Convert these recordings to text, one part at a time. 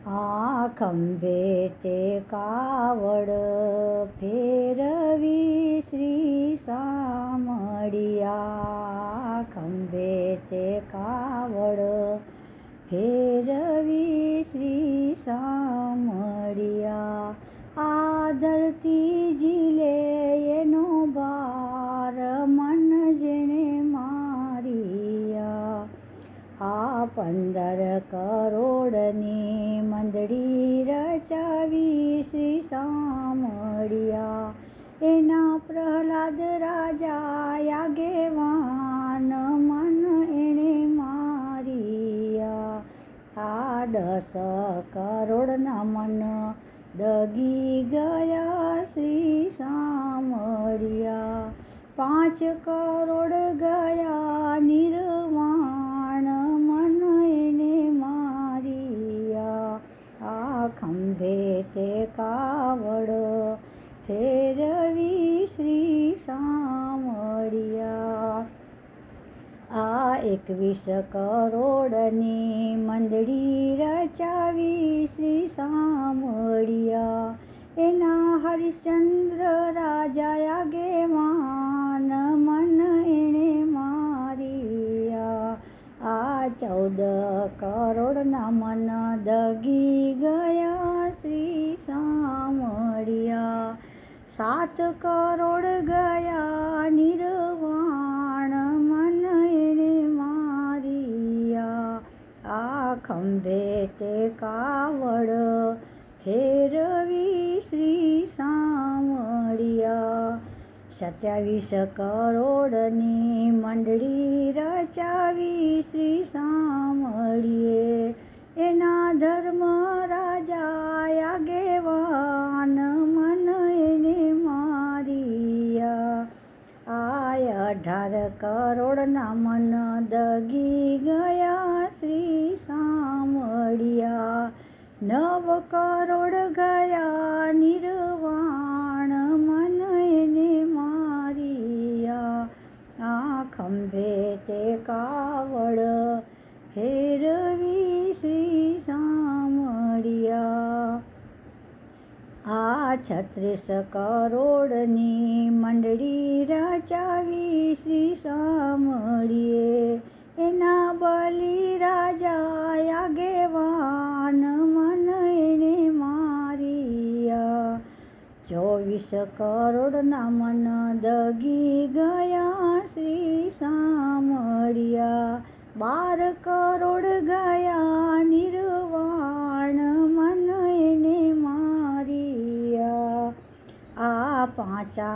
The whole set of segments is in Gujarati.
આ ખંભે તે કાવડ ફેરવી શ્રી સામળિયા. ખંભે તે કાવડ ફેરવી શ્રી સામળિયા. આ ધરતી ઝીલે એનો ભાર મન જેણે મારિયા. આ 15 કરોડની મંડળી રચાવી શ્રી સામળિયા. એના પ્રહલાદ રાજા આગેવાન મન એણે મારિયા. આ 10 કરોડના મન દગી ગયા શ્રી સામળિયા. 5 કરોડ ગયા નિર્વાણ મન એને મારિયા. આ ખંભે તે કાવડ ફેરવી શ્રી સામળિયા. આ 21 કરોડની મંડળી રચાવી શ્રી સામળિયા. એના હરિશ્ચંદ્ર રાજા આગેવાન મન એણે મારિયા. આ 14 કરોડના મન દગી ગયા શ્રી સામળિયા. 7 કરોડ ગયા નિર્વાણ મન એણે મારિયા. આ ખંભે તે કાવડ ફેરવી શ્રી સામળિયા. 27 કરોડની મંડળી રચાવી શ્રી સામળિયે. એના ધર્મ રાજા આગેવાન મન એને મારિયા. આ 18 કરોડના મન દગી ગયા શ્રી સામળિયા. 9 કરોડ ગયા નિર્વાણ મન એને મારિયા. આ ખંભે તે કાવડ ફેરવી શ્રી સામળિયા. આ 36 કરોડની મંડળી રચાવી શ્રી સામળિયે. એના બલી રાજા આગેવાન મન એને મારિયા. 24 કરોડના મન દગી ગયા શ્રી સામળિયા. 12 કરોડ ગયા નિર્વાણ મન એને મારિયા. આ 5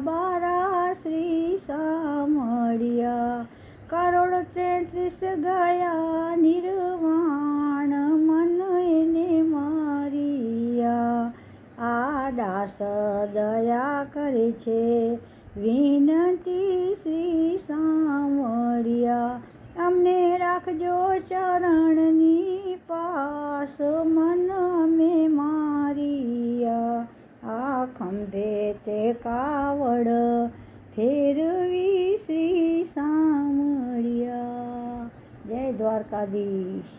બારા શ્રી સામળિયા. કરોડ 33 ગયા નિર્વાણ મન એને મારિયા. આ દાસ દયા કરે છે વિનંતી શ્રી સામળિયા. અમને રાખજો ચરણની પાસ મન અમે મારિયા. આ ખંભે તે કાવડ ફેરવી શ્રી સામળિયા. જય દ્વારકાધીશ.